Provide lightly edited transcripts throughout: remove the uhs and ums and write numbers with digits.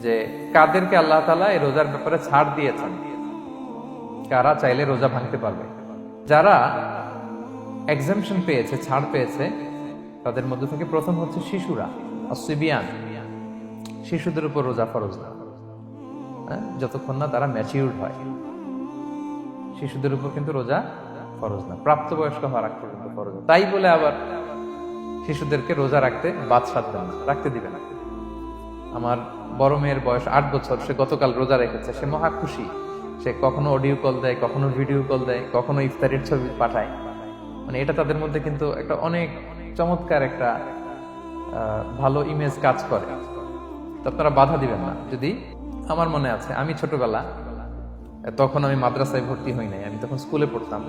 যে কাদেরকে আল্লাহ তাআলা এই রোজার ব্যাপারে ছাড় দিয়েছেন, কারা চাইলে রোজা ভাঙতে পারবে। যারা এক্সাম্পশন পেয়েছে, ছাড় পেয়েছে, তাদের মধ্যে থেকে প্রথম হচ্ছে শিশুরা, আসিবিয়ান, শিশুদের উপর রোজা ফরজ না, যতক্ষণ না তারা ম্যাচিউরড হয়। শিশুদের উপর কিন্তু রোজা ফরজ না, প্রাপ্তবয়স্ক হওয়ার আগ পর্যন্ত ফরজ না। তাই বলে আবার শিশুদেরকে রোজা রাখতে বাদ সাধবেন না, রাখতে দিবে না। আমার বড় মেয়ের বয়স 8 বছর, সে গতকাল রোজা রেখেছে, সে মহা খুশি। সে কখনো অডিও কল দেয়, কখনো ভিডিও কল দেয়, কখনো ইফতারির ছবি পাঠায়। মানে এটা তাদের মধ্যে কিন্তু একটা অনেক চমৎকার একটা ভালো ইমেজ কাজ করে। তো আপনারা বাধা দিবেন না। যদি আমার মনে আছে, আমি ছোটবেলা, তখন আমি মাদ্রাসায় ভর্তি হই নাই, আমি তখন স্কুলে পড়তাম,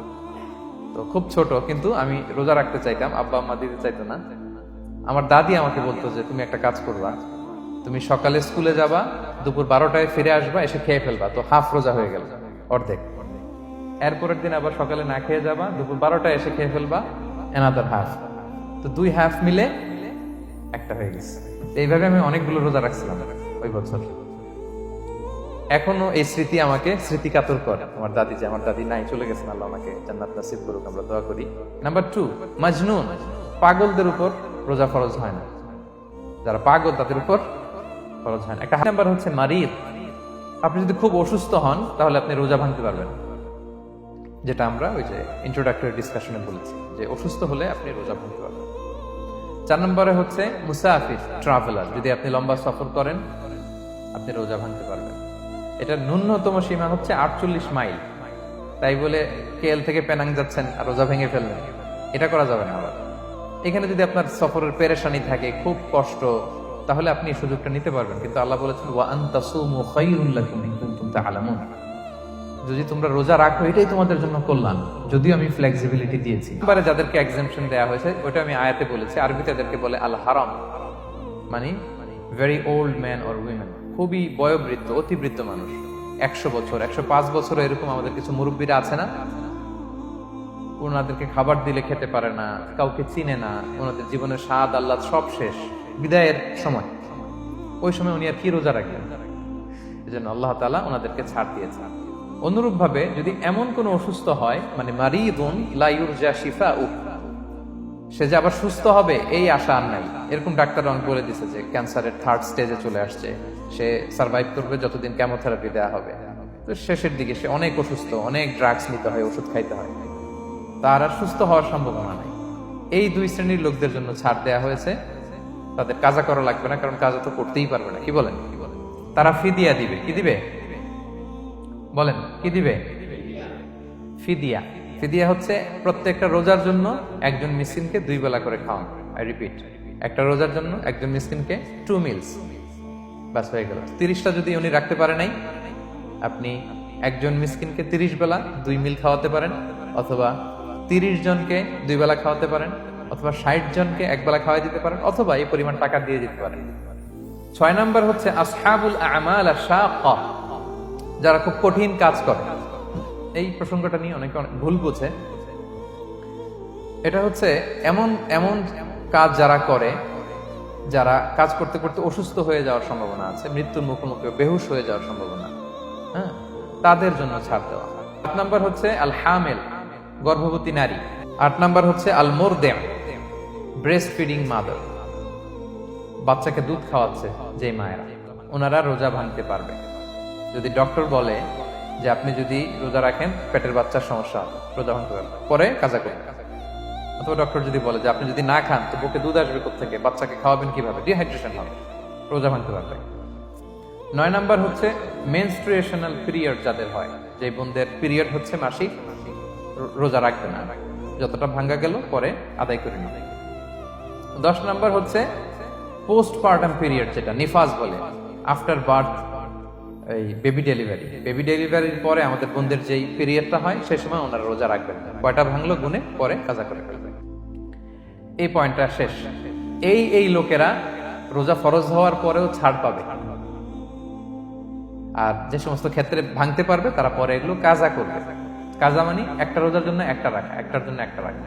তো খুব ছোট, কিন্তু আমি রোজা রাখতে চাইতাম, আব্বা আম্মা দিতে চাইতো না। আমার দাদি আমাকে বলতো যে তুমি একটা কাজ করবা, তুমি সকালে স্কুলে যাবা, দুপুর 12টায় ফিরে আসবা, এসে খেয়ে ফেলবা, তো হাফ রোজা হয়ে গেল, অর্ধেক। এরপরের দিন আবার সকালে না খেয়ে যাবা, দুপুর 12টায় এসে খেয়ে ফেলবা, এনাদার হাফ, তো 2 হাফ মিলে একটা হয়ে গেছে। এইভাবে আমি অনেকগুলো রোজা রাখছিলাম ওই বছর। এখনো এই স্মৃতি আমাকে স্মৃতিকাতর করে। আমার দাদি, যে আমার দাদি নাই, চলে গেছেন, আল্লাহ আমাকে জান্নাত নসিব করুক, আমরা দোয়া করি। নাম্বার 2, মাজনুন, পাগলদের উপর রোজা ফরজ হয় না। যারা পাগল তাদের উপর ফরজ হয় না। একটা নাম্বার হচ্ছে মারিদ, আপনি যদি খুব অসুস্থ হন তাহলে আপনি রোজা ভাঙতে পারবেন, যেটা আমরা ওই যে ইন্ট্রোডাক্টরি ডিসকাশনে বলেছি, যে অসুস্থ হলে আপনি রোজা ভাঙতে পারবেন। 4 নম্বরে হচ্ছে মুসাফির, ট্রাভেলার, যদি আপনি লম্বা সফর করেন আপনি রোজা ভাঙতে পারবেন। এটা ন্যূনতম সীমা হচ্ছে 48 মাইল। তাই বলে কেএল থেকে পেনাং যাচ্ছেন আর রোজা ভেঙে ফেললেন, এটা করা যাবে না। আবার এখানে যদি আপনার সফরের পেরেশানি থাকে, খুব কষ্ট, তাহলে আপনি এই সুযোগটা নিতে পারবেন। কিন্তু আল্লাহ বলেছেন ওয়া আন তাসুমু খায়রুল লাকুম ইন কুনতুম তা'লামুন, যদি তোমরা রোজা রাখো এটাই তোমাদের জন্য কল্যাণ, যদিও আমি ফ্লেক্সিবিলিটি দিয়েছি। এবারে যাদেরকে এক্সাম্পশন দেওয়া হয়েছে ওটা আমি আয়াতে বলেছি, আরবিতে তাদেরকে বলে আল হারাম, মানে very old man or women, খুবই বয়োবৃদ্ধ, অতিবৃদ্ধ মানুষ, 100 বছর, 105 বছর, এরকম আমাদের কিছু মুরব্বীরা আছে না, ওনাদেরকে খাবার দিলে খেতে পারে না, কাউকে চিনে না, ওনাদের জীবনের স্বাদ আহ্লাদ সব শেষ, বিদায়ের সময়, ওই সময় উনি আর কি রোজা রাখবেন? এই জন্য আল্লাহ তাআলা ওনাদেরকে ছাড় দিয়েছেন। অনুরূপ ভাবে যদি এমন কোন অসুস্থ হয়, মানে মারিদুন লা ইউরজা শিফাউ, সে যে আবার সুস্থ হবে এই আশা আর নাই, এরকম ডাক্তার অনেক বলে দিছে যে ক্যান্সারের 3rd স্টেজে চলে আসছে, সে সার্ভাইভ করবে যতদিন কেমোথেরাপি দেওয়া হবে, তো শেষের দিকে সে অনেক অসুস্থ, অনেক ড্রাগস নিতে হয়, ওষুধ খাইতে হয়, তার আর সুস্থ হওয়ার সম্ভাবনা নাই। এই 2 শ্রেণীর লোকদের জন্য ছাড় দেওয়া হয়েছে, তাদের কাজা করা লাগবে না, কারণ কাজা তো করতেই পারবে না। কি বলেন? তারা ফিদিয়া দিবে। কি দিবে বলেন? কি দিবে? ফিদিয়া। ফিদিয়া হচ্ছে প্রত্যেকটা রোজার জন্য একজন মিসকিনকে 2 বেলা করে খাওয়ানো। আই রিপিট, একটা রোজার জন্য একজন মিসকিনকে 2 মিলস, বাস হয়ে গেল। 30টা যদি উনি রাখতে পারে নাই, আপনি একজন মিসকিনকে 30 বেলা 2 মিল খাওয়াতে পারেন, অথবা 30 জনকে 2 বেলা খাওয়াতে পারেন, অথবা 60 জনকে 1 বেলা খাওয়াই দিতে পারেন, অথবা এই পরিমাণ টাকা দিয়ে দিতে পারেন। 6 নাম্বার হচ্ছে আসহাবুল আমাল আশ-শাক্কা, যারা খুব কঠিন কাজ করে। এই প্রসঙ্গটা নিয়ে অনেকে অনেক ভুল বোঝে। এটা হচ্ছে এমন এমন কাজ যারা করে, যারা কাজ করতে করতে অসুস্থ হয়ে যাওয়ার সম্ভাবনা আছে, মৃত্যুর মুখোমুখি বেহুশ হয়ে যাওয়ার সম্ভাবনা, হ্যাঁ, তাদের জন্য ছাড় দেওয়া। 8 নাম্বার হচ্ছে আল হামিল, গর্ভবতী নারী। 8 নাম্বার হচ্ছে আল মুরদি, ব্রেস্ট ফিডিং মাদার, বাচ্চাকে দুধ খাওয়াচ্ছে যে মায়েরা, ওনারা রোজা ভাঙতে পারবে। যদি ডক্টর বলে যে আপনি যদি রোজা রাখেন পেটের বাচ্চার সমস্যা হবে, রোজা ভাঙতে পারবে, পরে কাজা করবেন। অথবা ডক্টর যদি বলে যে আপনি যদি না খান তো বুকে দুধ আসবে কোত্থেকে, বাচ্চাকে খাওয়াবেন কিভাবে, ডিহাইড্রেশন হবে, রোজা ভাঙতে পারবে। 9 নাম্বার হচ্ছে মেনস্ট্রুয়েশনাল পিরিয়ড যাদের হয়, যে বোনদের পিরিয়ড হচ্ছে মাসিক, রোজা রাখবে না, যতটা ভাঙ্গা গেল পরে আদায় করে নেবে। 10 নাম্বার হচ্ছে পোস্টপার্টাম পিরিয়ড, যেটা নিফাস বলে, আফটার বার্থ, এই বেবি ডেলিভারির পরে আমাদের বোনদের যেই পিরিয়ডটা হয় সেই সময় ওনারা রোজা রাখবেন। কয়টা ভাঙলো গুনে পরে কাজা করে ফেলবেন। এই পয়েন্টটা শেষ। এই লোকেরা রোজা ফরজ হওয়ার পরেও ছাড় পাবে, আর যে সমস্ত ক্ষেত্রে ভাঙতে পারবে তারা পরে এগুলো কাজা করবে। কাজা মানে একটা রোজার জন্য একটা রাখা, একটার জন্য একটা রাখা।